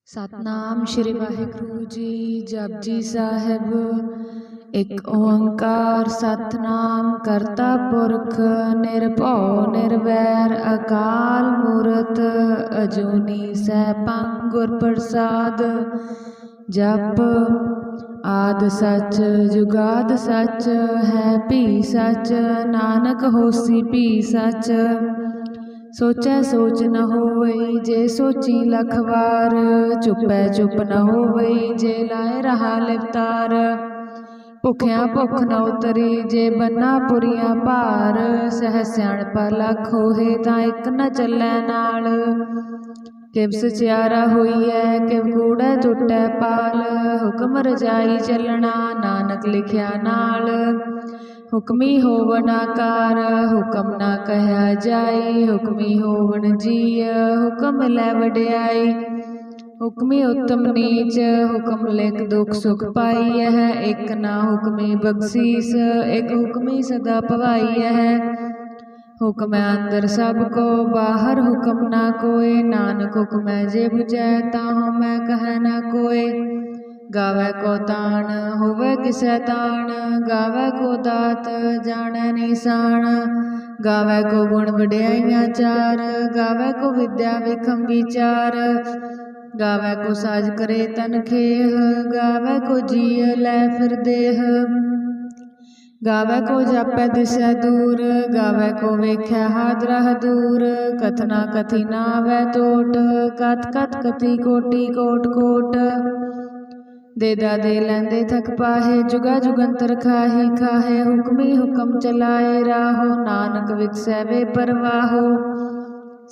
सतनाम श्री वाहिगुरु जी। जपजी साहिब। एक ओंकार सतनाम करता पुरख निरभौ निर्वैर अकाल मूरत अजूनी सैभं गुर प्रसाद। जप आद सच जुगाद सच है भी सच नानक होसी भी सच। सोचै सोच न होवई जे सोची लख वार चुपै चुप न होवई जे लाए रहा लिवतार। भुखिया भुख न उतरी जे बन्ना पुरिया भार सह सियाणपा लख होहे तां इक न चलै नाल। किव सचियारा होईऐ किव कूड़ै टुटै पाल हुक्म रजाई चलना नानक लिखिया नाल। हुक्मी होवन आकार हुक्म ना कहया जाई हुक्मी होवन जीय हुक्म लै वड्याई। हुक्मी उत्तम नीच हुक्म लिख दुख सुख पाई है एक ना हुक्मी बख्शीस एक हुक्मी सदा भवाई है। हुक्म अंदर सब को बाहर हुक्म ना कोय नानक हुक्म जे बुझै ताहु मैं कह ना कोय। गावै को तान होवै किसै तान गावै को दात जाणै निशान। गावै को गुण वड्याइयां चार गावै को विद्या विखम विचार। गावै को साज करे तन खेह गावै को जीय लै फिर देह। गावै को जापै दिसै दूर गावै को वेख्या हादरह दूर। कथना कथी नावै टोट कथ कथ कथी कोटि कोट कोट। देदा दे लैंदे थक पाहे जुगा जुगंतर खाही खाहे हुक्मी हुक्म चलाए राहो नानक विकसै वे परवाहो।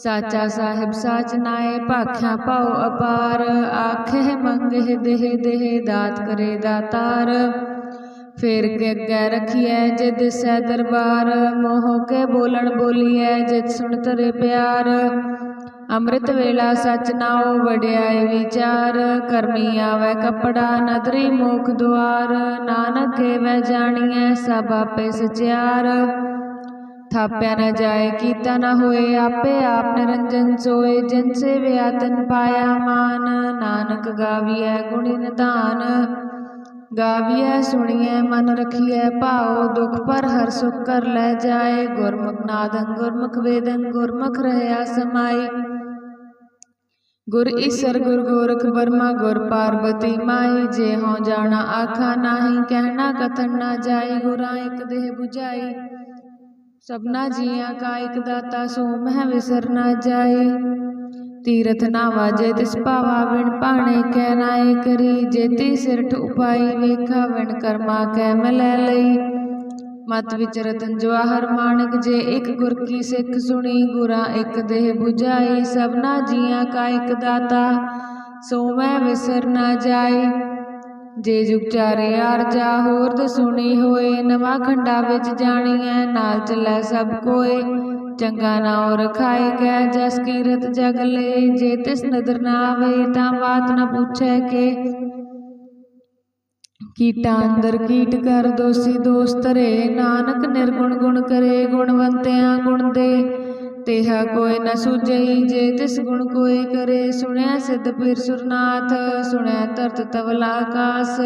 साचा साहिब साच नाए भाख्या पाओ अपार आखेह मंगेह देह देह दात करे दातार। फेर के अग्गै रखिए जे दिसै दरबार मोह के बोलन बोलिए जित सुन तरे प्यार। अमृत वेला सच नाओ वड्याई विचार करमी आवे कपड़ा नदरी मोख द्वार। नानक केवै जानिए सब आपे सचियार थाप्या न जाए कीता न होए आपे आप निरंजन सोए। जिनसे व्यातन पाया मान नानक गाविए गुणी निधान। गाविए सुनिए मन रखिए भाओ दुख पर हर सुख कर लै जाए। गुरमुख नादन गुरमुख वेदन गुरमुख रहया समाई। गुर ईसर गुर गोरख बर्मा गुर पार्वती माई। जे हों जाना आखा नाही कहना कथन ना जाई। गुरां एक देह बुझाई सबना जियां का एक दाता सो मह विसर ना जाई। तीरथ नावा जे तिस पावा विण पाणे कै नाए करी। जेती सिरठ उपाई वेखा विण कर्मा कै मिलै लई। मत विच रतन जवाहर माणक जे एक गुर की सिख सुनी। गुरा एक देह बुझाई सबना जियां का एक दाता सो मैं विसर ना जाई। जे जुग चारे आरजा होरद सुनी होए नवा खंडा विच जानिए नाल चलै सब कोय। चंगा नाओ रखाए कै जस कीरत जग ले जे तिस नदर ना आवे तां बात न पूछै के। कीटा अंदर कीट कर दोषी दोष तरे नानक निर्गुण गुण करे। गुणवंतियां गुण दे तेहा कोय न सूझई जे तिस गुण कोय करे। सुनया सिद्ध पीर सुरनाथ सुनया तरत तवल आकाश।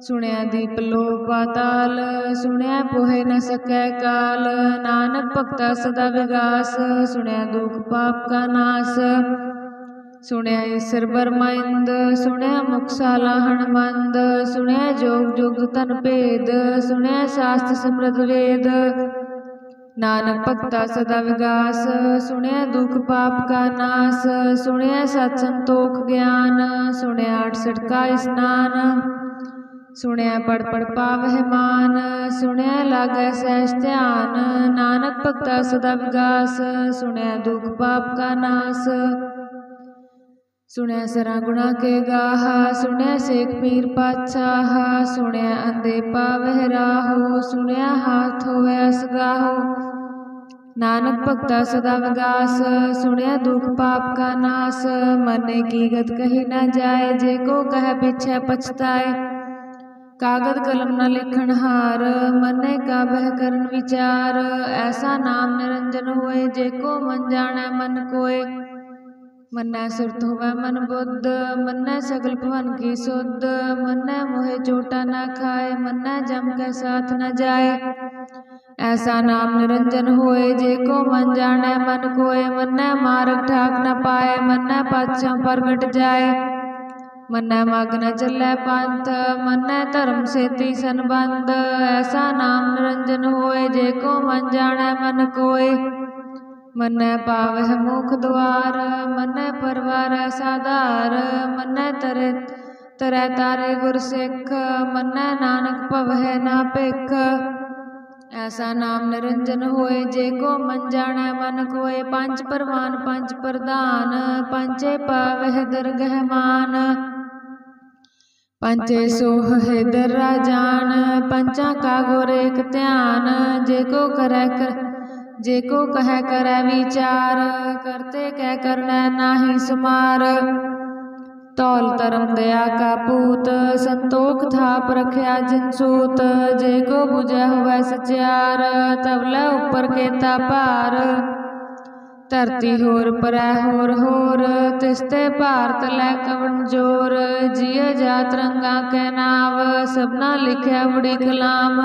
सुनया दीप लो पाताल सुनया पोहे न सकै काल। नानक भगता सदा विगास सुनया दुख पाप का नाश। सुनया ईसर बरमाइंद सुनया मुखशाला हणमंद। सुनया जोग जोग तन भेद सुनया शास्त्र समृद्ध वेद। नानक भगता सदा विगास सुनया दुख पाप का नाश। सुनया सत संतोख ज्ञान सुनया 68 का स्नान। सुनया पढ़ पढ़ पावह मान सुनया लागै सहज ध्यान। नानक भगता सदा विगास सुनया दुख पाप का नाश। सुनया सरा गुणा के गाहा सुनया सेख पीर पातशाह। सुनया अंधे पावह राहो सुनया हाथ होवे असगाहो। नानक भगता सदा विगास सुनया दुख पाप का नाश। मने की गत कही न जाए जे को कह पीछे पछताए। कागद कलम न लिखन हार मने का बह करन विचार। ऐसा नाम निरंजन होए जे को मन जाने मन कोय। मन्नै सुरत होवै मन बुद्ध, मन्नै सगल भवन की सुध, मन्नै मोहे चोटा न खाए, मन्नै जम के साथ न जाए। ऐसा नाम निरंजन होए, जे को मन जाने मन कोय, मन्नै मार्ग ठाक न पाए, मन्नै पाछा प्रगट जाए। मन्नै मग न चलै पंथ, मन्नै धर्म सेती संबंध, ऐसा नाम निरंजन होए, जे को मन जाने मन कोय। मन्नै पावह मुख द्वार, मन्नै परवार साधार, मन्नै तरै तारे गुर सिख, मन्नै नानक भवह ना भिख। ऐसा नाम निरंजन होए, जे को मन जाने मन कोय, पंच परवान पंच प्रधान, पंचे पावह दरगह मान। पंचे सोह हिदर राजान, पंचा का गुर एक ध्यान, जे को कह करे विचार, करते कह करना नाही सुमार। तौल धर्म दया का पूत, संतोख थाप रखया जिनसूत, जे को बुझे हुए सचियार, तबले ऊपर केता पार। धरती होर परै होर, तिसते भार तलै कवन जोर, जिय जात रंगा के नाव, सबना लिखया बड़ी कलाम।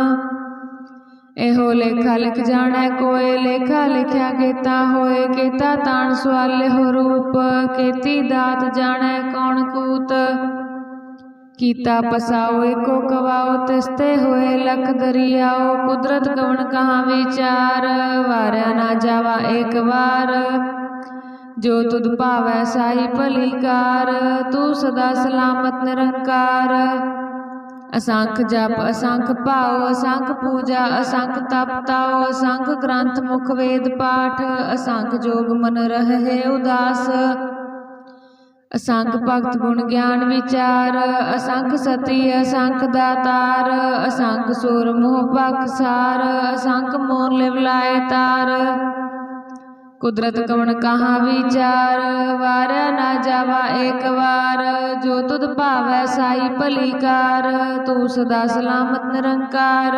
एहो लेखा लिख जाने कोय, लेखा लिखया केता होए, केता तान सवाले हो रूप, केती दात जाने कौन कूत। कीता पसाओ एको कवाओ, तिसते होए लख दरियाओ, कुदरत कवन कहाँ विचार, वारया ना जावा एक बार। जो तुद पावै साई भलीकार, तू सदा सलामत निरंकार। असंख जप असंख भाव, असंख पूजा असंख तप ताओ, असंख ग्रंथ मुख वेद पाठ, असंख जोग मन रहे उदास। असंख भगत गुण ज्ञान विचार, असंख सती असंख दातार, असंख सुर मोह पाकसार, असंख मोह लिव लाए तार। कुदरत कवन कहाँ विचार, वारया ना जावा एक बार। जो तुद भावै साई भलीकार, तू सदा सलामत निरंकार।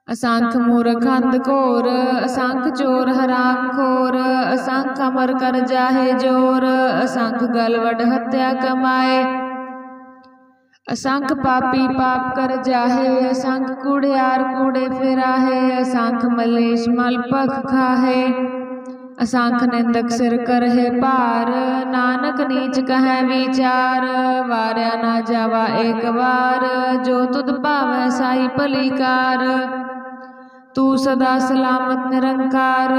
असंख मूर्ख अंधघोर, असंख चोर हराम खोर, असंख अमर कर जाहे जोर, असंख गलवड हत्या कमाए। असंख पापी पाप कर जाहे, असंख कूड़ियार कूड़े फिराहे, असंख मलेश मल पख खाहे। असंख निंदक सिर करहे पार, नानक नीच कहे विचार, वारया ना जावा एक बार। जो तुद पावै साई भलीकार, तू सदा सलामत निरंकार।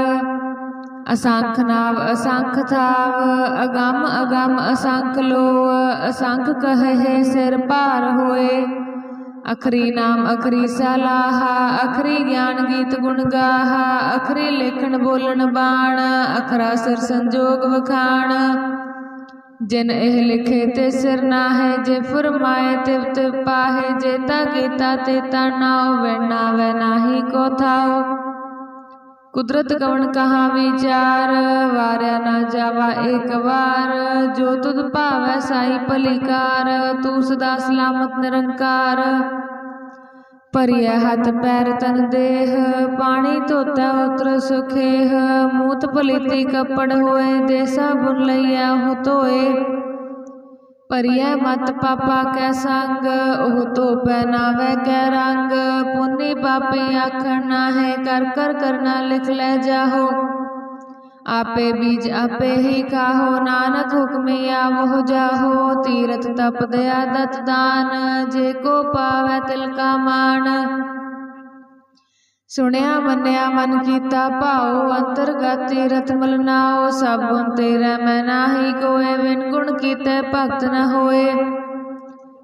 असंख नाव असंख थाव, अगम अगम असंख लोह, असंख कहे सिर पार होए। अखरी नाम अखरी सलाहा, अखरी ज्ञान गीत गुण गाहा, अखरी लेखन बोलन बाण, अखरा सिर संजोग वखाण। जिन एह लिखे ते सिर नाहे, जे फरमाए तिव तिव पाहे, जेता केता तेता नाओ, नावे नाही को थाओ। कुदरत कवन कहाँ विचार, वारया ना जावा एक बार। जो तुद पावै साई भलीकार, तू सदा सलामत निरंकार। परिया हथ पैर तन देह, पानी धोता उतर सुखेह, मूत पलीती कपड़ होए, देसा बुन लइया हो तोए। परिया मत पापा कै संग, ओह तो पहनावे कै रंग। पुन्नी पापी आखण नाहे, कर कर करना लिख ले जाहो। आपे बीज आपे ही खाहो, नानक हुक्मिया मोह जाहो। तीरथ तप दया दत दान, जे को पावै तिल का मान। सुनिया मन्या मन कीता भाओ, अंतरगत तीरथ मलनाओ। सब गुण तेरे मैं नाही कोय, बिन गुण कीते भगत न होए।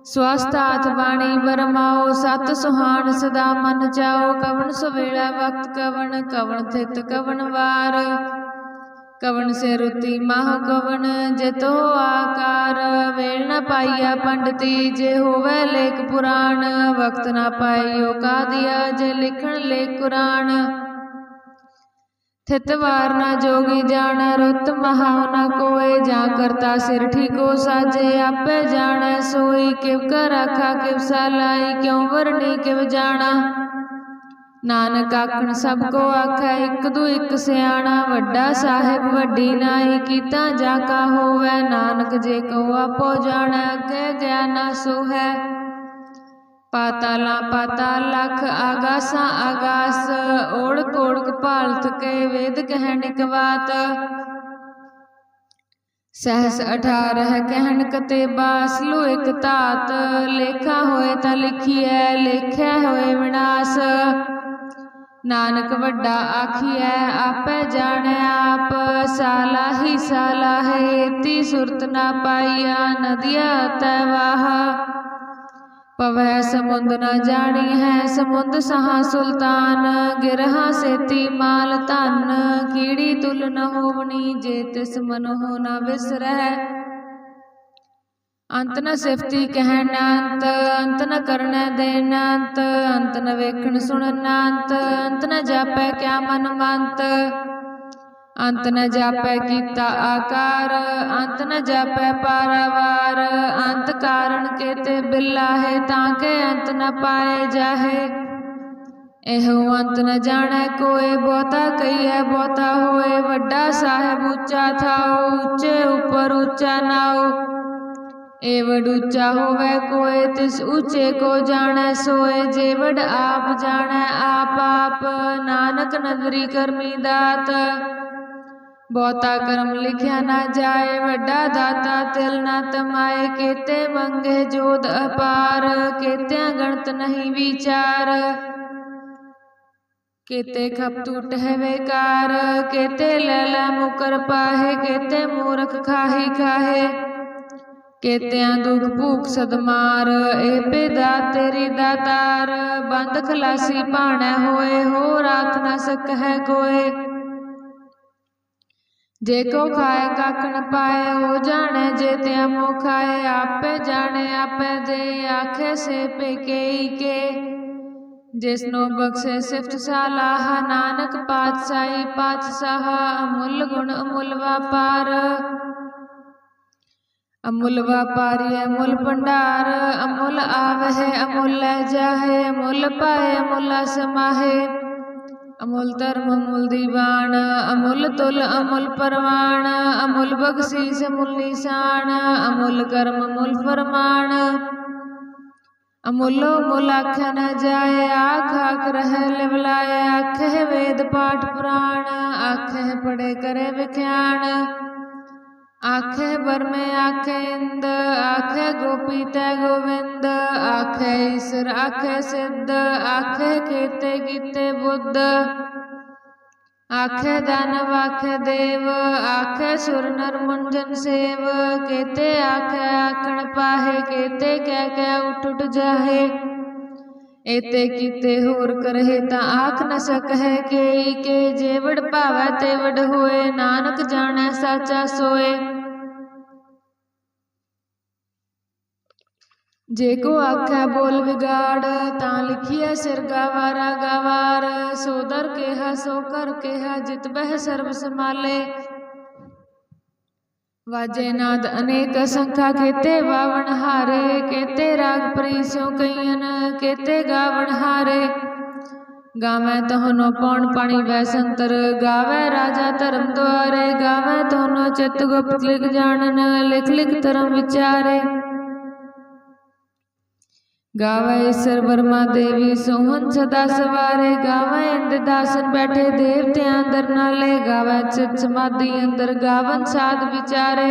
स्वस्थ हाथ बाणी बरमाओ, सत सुहान सदा मन चाओ। कवन सुवेला वक्त कवन, कवन थित कवन वार। कवन से रुति माह कवन, जितो आकार। वेल न पाइया पंडिती, जे होवे लेख पुराण। वक्त न पाइयो का दिया, जे लिखण लेख कुरान। थित वार न जोगी जान, रुत महाव न कोय। जा करता सिर ठीको साजे, आपे जाने सोई। किव कर आखा किव सालाई, क्यों वरनी किव जाना। नानक आखण सब को आखै इक दू इक सियाणा वड्डा साहिब वड्डी नाई कीता जाका होवै नानक जे को आपो जाणै अगे ज्ञाना सो है पाताला पाताल लख आगासा आगास ओढ़ ओढ़ पालत के वेद कहन इक बात सहस 18 कहन कतेबा असलो एक तात लेखा होए ता लिखिए लेख्या होए विनाश नानक वड्डा आखिए आपै जाने आप साला ही साला है एती सुरत ना पाइया नदिया तैवाह पवै समुंद न जानी है समुंद सहा सुल्तान गिरहा सेती माल धन कीड़ी तुल न होवनी जे तिस मनोह न विसरह अंत न सिफती कहन अंत न करने देन अंत न वेखण सुनन अंत न जापै क्या मन मंत अंत न जापै कीता आकार अंत न जापै पारावार अंत कारण केते बिल्ला है ताके अंत न पाए जाहे एहो अंत न जाने कोई बहुता कहिए बहुता होए वड्डा साहिब ऊंचा थाओ ऊंचे ऊपर ऊंचा नाओ एवड ऊंचा होवे कोई तिस ऊंचे को जाने सोए जेवड आप जाने आप नानक नदरी करमी दात बहुता कर्म लिखिया ना जाए वड्डा दाता तिल ना तमाए केते मंगे जोध अपार केत्या गणत नहीं विचार केते खप टूट है बेकार केते लैला मुकर पाहे केते मूर्ख खाही खाहे केत्या दुख भूख सदमार ए पे दात तेरी दातार बंद खलासी पाने होए हो राख न सक है कोई जे को खाए काकण पाए हो जाने जे त्या मोह खाए आपे जाने आपे दे आखे से पे के जिसनो बख्शे सिफ्त सालाह नानक पातशाही पातशाह अमूल गुण अमूल व्यापार अमूल व्यापारी अमूल भंडार अमूल आवहे अमूल जाहे अमूल पाए अमूल समाहे अमूल धर्म अमूल दीवान अमूल तुल अमूल परवान अमूल बख्शीस अमूल निशान अमूल कर्म अमूल फरमान अमूलो मूल आख्या न जाए आख आख रह लिवलाए आखे वेद पाठ पुराण आखे पढ़े करे विख्यान आखे बरमे आखे इंद आखे गोपी तै गोविंद आखे ईश्वर आखे सिद्ध आखे केते कीते बुद्ध आखे दानव आखे देव आखे सुर नर मुंजन सेव केते आखे आखण पाहे केते कह कह उठ उठ जाहे एते कीते होर करहे ता आख न सक है के जेवड़ भावै तेवड़ होए नानक जाने साचा सोए जे को आख्या बोल बिगाड़ ता लिखिए सिर गावारा गावार सोदर केहा सो कर केहा जित बह सर्व संभाले वाजे नाद अनेक संख्या केते बावन हारे केते राग प्रीसो कईयन केते गावन हारे गावे तोहनो पौन पानी वैसंतर गावे राजा धर्म द्वारे गावे तोहनो चित गुप्त लिख जानन लिख लिख धर्म विचारे गावे ईश्वर वर्मा देवी सोहन सदा सवारे गावे इंद्र दासन बैठे देवत्या अंदर नाले गावे चित समाधि अंदर गावन साध विचारे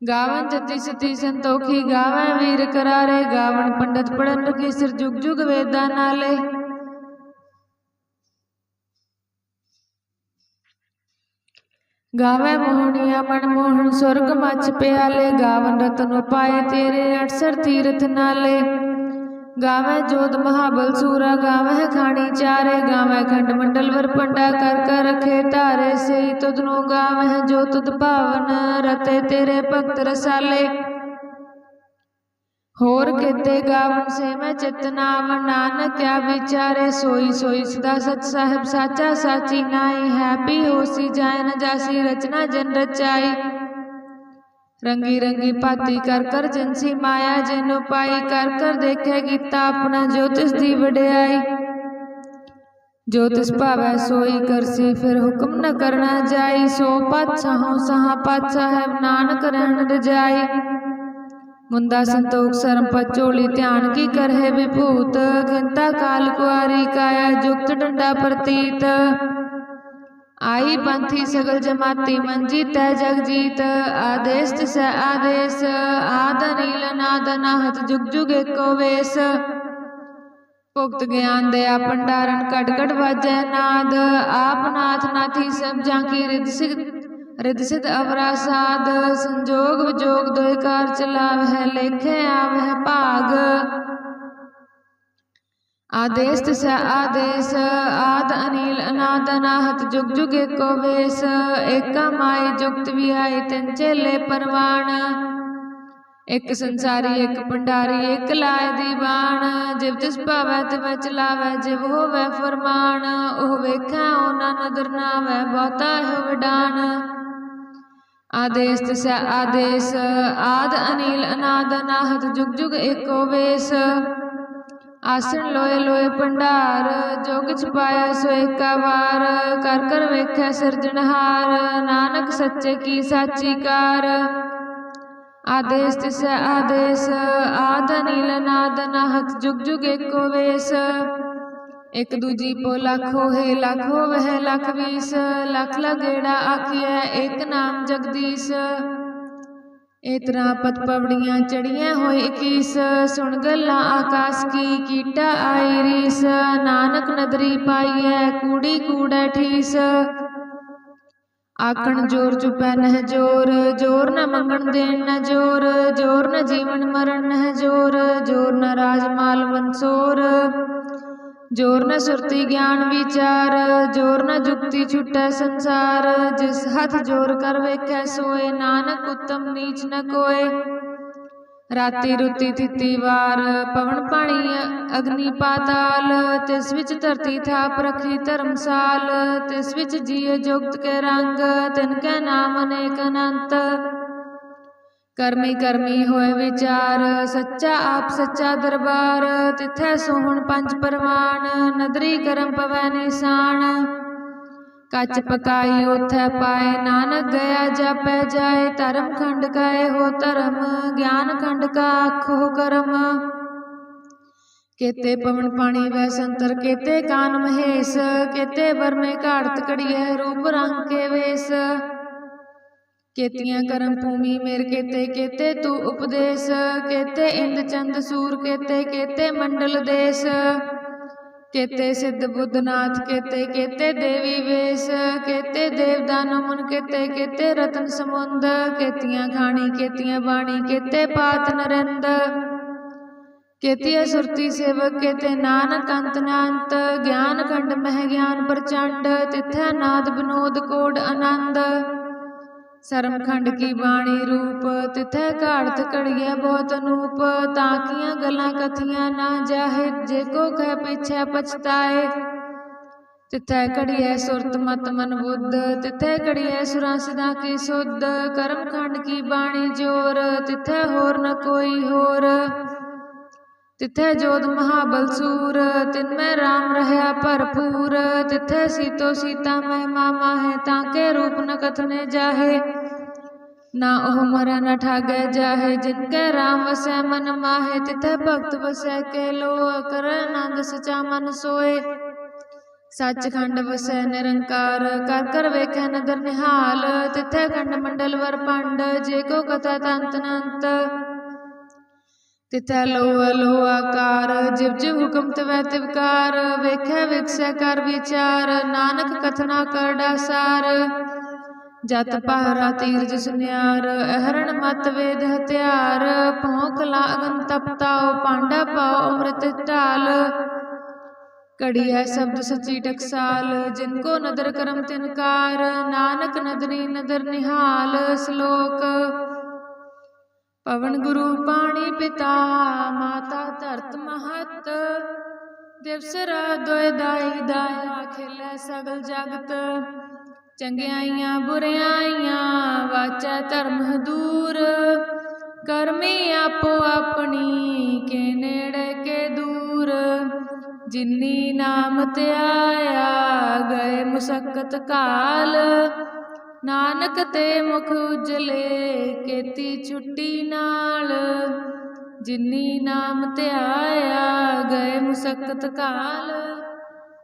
गावन जति सती संतोखी गावे वीर करारे गावन पंडित पढ़न की सिर जुग जुग वेदा नाले गावे मोहनिया मनमोहन स्वर्ग मच प्याले गावन रतन पाए तेरे 68 तीर्थ नाले गावे जोध महाबल सूरा गावे खानी चारे गावे खंड मंडल वर पंडा कर रखे तारे से तुदनो गावे जो तुद पावन रते तेरे भक्त रसाले होर केते गावन से मैं चितनाव नानक क्या विचारे सोई सोई सदा सच साहिब साचा साची नाई हैप्पी होसी जाए न जासी रचना जन रचाई रंगी रंगी पाती कर कर जिनसी माया जिन पाई कर कर देखे गीता अपना ज्योतिष दी वड्याई जो तिस भावै सोई करसी, फिर हुक्म न करना जाई। सो पातशाहों सहा पातशाह नानक रहन रजाई। मुंदा संतोख सरम पचोली, ध्यान की करहे विभूत। घिनता काल कुआरी, काया जुक्त डंडा प्रतीत। आई पंथी सगल जमाती, मंजी तय जग जीत। आदेश तिसै आदेश, आद अनील अनाद अनाहत। जुग जुग एको वेश, भुगत ज्ञान दया भंडारण। कट कट बाजै नाद, आप नाथ नाथी सब झांकी। रिद सिद्ध अवरा साध, संजोग विजोग दोय कार चलावै। लेखे आवै भाग, आदेश तिसै आदेश, आद अनील अनाद अनाहत। जुग जुग एको वेश, एका माई जुगत विआई। तिन चेले परवान, एक संसारी एक भंडारी। एक लाए दीवान, जिव तिस भावै तिवै चलावै। जिव होवै फरमान, ओह वेखै ओना नदर नावै। बहुता हो विडान, आदेश तिसै आदेश, आद अनील अनाद अनाहत। जुग जुग एको वेश, आसन लोए लोए भंडार। जो किछ पाया सो एका वार, कर कर वेखै सिरजनहार। नानक सच्चे की साची कार, आदेश तिसै आदेश, आद अनील अनाद अनाहत। जुग जुग एको वेश, एक दूजी पो लख होए। लख होवै लख बीस, लख लगेड़ा आखियै। एक नाम जगदीश, इतना पत पवड़ियाँ चढ़ियाँ होई 21। सुन गल्ला आकाश की, कीटा आई रीस। नानक नदरी पाईऐ, कूड़ी कूड़ै ठीस। आखण जोर चुपै नह जोर, जोर न मंगण देन न जोर। जोर न जीवन मरण नह जोर, जोर न राजमाल मंसोर। जोर न सुरती ज्ञान विचार, जोर न जुक्ति छुटै संसार। जिस हथ जोर कर वेखै सोए, नानक उत्तम नीच न कोय। राती रुती तिथि वार, पवन पानी अग्नि पाताल। तिस विच धरती थाप रखी धर्मसाल। तिस विच जिय जुगत के रंग, तिनकै नाम अनेक अनंत। करमी करमी होए विचार, सच्चा आप सच्चा दरबार। तिथै सोहन पंच परवान, नदरी करम पवै निशान। कच पकाई ओथै पाए, नानक गया जापै जाए। धर्म खंड काए हो धर्म, ज्ञान खंड का आखो कर्म। केते पवन पानी वै संतर, केते कान महेश। केते बर में घाड़त कड़ियै, रूप रंग के वेश। केतियां करम भूमि मेर केते, केते तू उपदेश। केते इंद चंद सूर, केते केते मंडल देश। केते सिद्ध बुद्धनाथ, केते केते देवी वेश। केते देव दानव मुन, केते केते रतन समुंद। केतियां खानी केतियां बाणी, केते पात नरिंद। केतिया सुरती सेवक, केते नानक अंत नांत। ज्ञान खंड मह ज्ञान प्रचंड, तिथै नाद विनोद कोड आनंद। सरम खंड की बाणी रूप, तिथै घाड़त कड़ियै बहुत अनूप। ताकियां गल्लां कथियां ना जाहे, जेको कह पिछै पछताए। तिथै कड़ियै सुरत मत मन बुद्ध, तिथै कड़ियै सुरां सिद्धां की सुध। करम खंड की बाणी जोर, तिथै होर न कोई होर। तिथै जोध महाबल सूर, तिनमै राम रहया भरपूर। तिथै सीतो सीता महिमा माहे, ताके रूप न कथने जाहे। ना ओह मरै न ठागै जाहे, जिनकै राम वसै मन माहे। तिथै भगत वसै के लोह, करੈ आनंद सचा मन सोए। सचखंड वसै निरंकार, कर कर वेखै नदर निहाल। तिथै खंड मंडल वर पंड, जेको कथा तंत अनंत। तिथै लोह लोह आकार, जिव जिव हुकम तिवै तिवकार। वेखै विकसै कर विचार, नानक कथना कर डासार। जत पहरा तीरज सुनियार, अहरण मत वेद हथियार। भौंक लागन तपताओ, पांडा पाओ अमृत ढाल। कड़िया शब्द सची टकसाल, जिनको नदर करम तिनकार। नानक नदरी नदर निहाल। श्लोक पवन गुरु पाणी पिता, माता धरत महत। दिवस रात दोए दाई दाया, खेलै सगल जगत। चंगियाइयां बुरियाइयां, वाचै धर्म दूर। करमी आपो अपनी, के नेड़े के दूर। जिन्नी नाम त्याया गए मुसक्कत काल, नानक ते मुख उजले केती छुट्टी नाल। जिन्नी नाम त्याया गए मुसक्कत काल,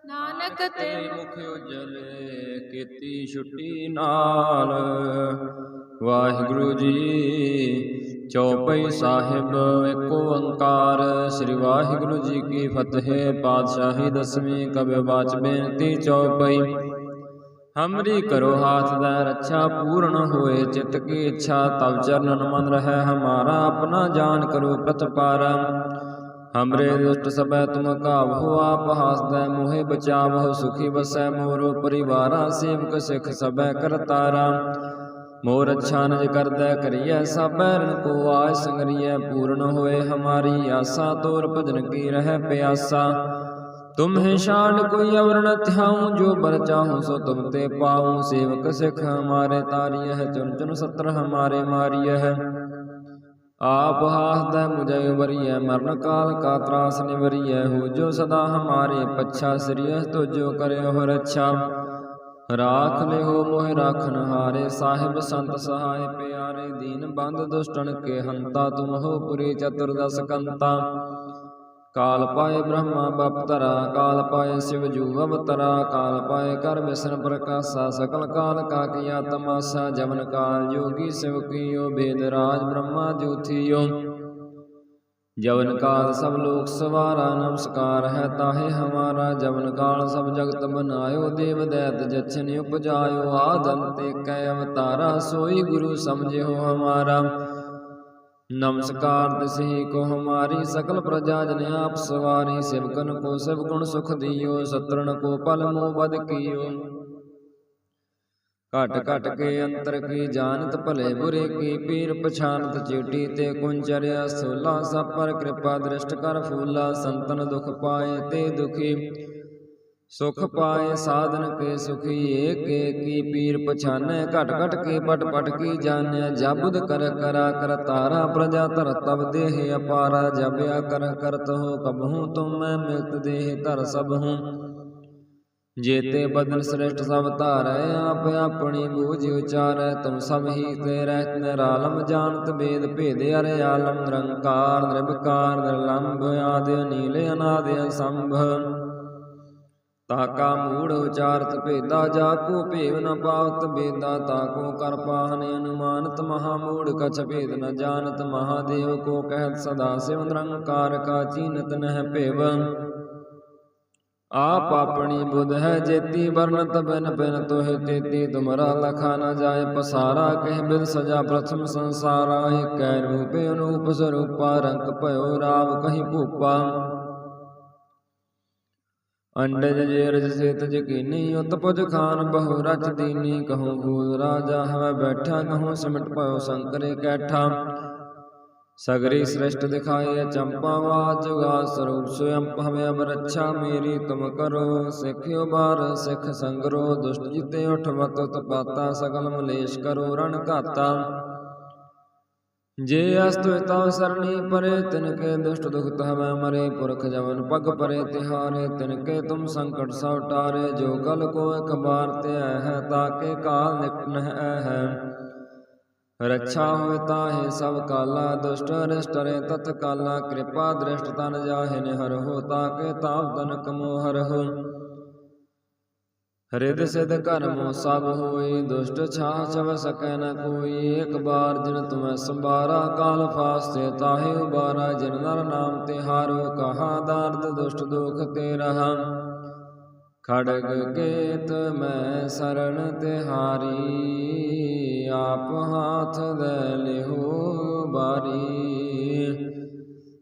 नानक ते मुख उजले केती छुट्टी नाल। वाहिगुरु जी चौपई साहिब एक ओंकार। श्री वाहिगुरु जी की फतेह। पातशाही दसवीं कव्य वाच बेनती चौपई। हमरी करो हाथ दै रक्षा, पूर्ण होए चित्त की इच्छा। तब चरणन मन रहे हमारा, अपना जान करो प्रतिपारा। हमरे दुष्ट सबै तुम काबहु, आप हास दै मोहे बचावहु। सुखी बसै मोरो परिवारा, सेवक सिख सबै करतारा। मोर अच्छा निज कर दै करियै, साबै ऋण को आय संगरियै। पूर्ण होए हमारी आसा, तोर भजन की रह प्यासा। तुम्हें शान कोई अवर न ध्याऊं, जो बर चाहूं सो तुम ते पाऊं। सेवक सिख हमारे तारिय है, चुन चुन सत्र हमारे मारिय है। आप हाथ दै मुझे उबरिय, मरण काल का त्रास निवरिय। हो जो सदा हमारे पच्छा, श्रियस तो जो करे हो रक्षा। राख ले हो मोह राखन हारे, साहिब संत सहाय प्यारे। दीन बंद दुष्टन के हंता, तुम हो पुरी चतुर्दश कंता। काल पाए ब्रह्मा बपतरा, काल पाए शिव जू अवतरा। काल पाए कर विष्णु प्रकाशा, सकल काल का किया तमाशा। जवन काल जोगी शिव कियो, वेद राज ब्रह्मा जू थियो। जवन काल सब लोक सवारा, नमस्कार है ताहे हमारा। जवन काल सब जगत बनायो, देव दैत जछन उपजायो। आदि अंत एक अवतारा, सोई गुरु समझे हो हमारा। नमस्कार तिसहि को हमारी, सकल प्रजा जन आप सवारी। सेवकन को सब गुण सुख दियो, शत्रुन को पल मोह बद कियो। घट घट के अंतर की जानत, भले बुरे की पीर पछानत। चीटी ते कुंचर्या स्थूला, सब पर कृपा दृष्ट कर फूला। संतन दुख पाए ते दुखी, सुख पाए साधन के सुखी। एक एक की पीर पछाने, घट घट के पट पट की जाने। जबुद कर करा कर तारा, प्रजा तर तब देह अपारा। जब या कर करत हो कबहूँ, तुम मैं मिलत देह तर सब हूँ। जेते बदन श्रेष्ठ सब तारै, आप अपनी बूझ उचारै। तुम सब ही ते रहत निरालम, जानत वेद भेद अरे आलम। निरंकार निर्विकार निर्लंभ, आदि अनील अनादि असंभ। ताका मूढ़ उचारत भेदा, जाको भेव न पावत बेदा। ताको कर पाहन अनुमानत, महामूढ़ कछ भेद न जानत। महादेव को कहत सदा शिव, निरंकार का चीनत नह भेव। आप अपनी बुध है जेती, वर्णत बिन बिन तोहि तेती। तुमरा लखा न जाय पसारा, कह बिद सजा प्रथम संसारा। एक रूपे अनूप स्वरूपा, रंग भयो राव कहीं भूपा। अंडज जेरज सेत जकीनी, उत्पज खान बहु रच दीनी। कहूँ भूल राजा हवै बैठा, कहूँ सिमट भयो शंकर कैठा। सगरी श्रेष्ठ दिखाए चंपा, वाज जुगा स्वरूप स्वयं हमें अब रक्षा। मेरी तुम करो सिख्यो बार सिख संगरो, दुष्ट जिते उठवत उत्पाता। सकल मलेश करो रण घाता। जे अस्तुता सरणी परे, तिनके दुष्ट दुख हवै मरे। पुरख जवन पग परे तिहारे, तिनके तुम संकट सब टारे। जो कल को एक बार त्याह है, ताके काल निकट नह है। रक्षा होय ताहे सब काला, दुष्ट अरिष्ट रे तत्काला। कृपा दृष्ट तन जाहि निहर हो, ताके ताप तनक मोहर हो। हृद सिद्ध कर्म सब होई, दुष्ट छाह छव सकै न कोई। एक बार जिन तुम्हें संबारा, काल फास्ते ताहि उबारा। जिन नर नाम तिहारो, कहा दार्द दुष्ट दुख ते रहा। खड़ग केत मैं शरण तिहारी, आप हाथ दे लिहो बारी।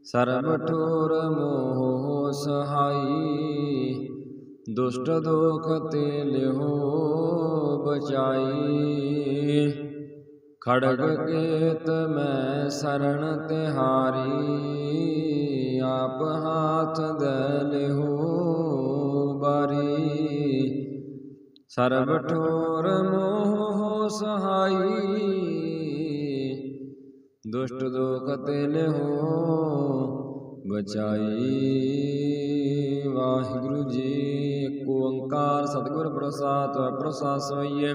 सर्ब ठोर मोह सहाई, दुष्ट दुख ते लिहो बचाई। खड़ग केत मैं शरण तिहारी, आप हाथ दे लिहो बारी। सर्ब ठोर मोह सहाई, दुष्ट दुख ते लिहो बचाई। ਵਾਹਿਗੁਰੂ ਜੀ। ਏਕ ਓੰਕਾਰ ਸਤਿਗੁਰ ਪ੍ਰਸਾਦਿ ਪ੍ਰਸਾਦ ਸਵਈਏ।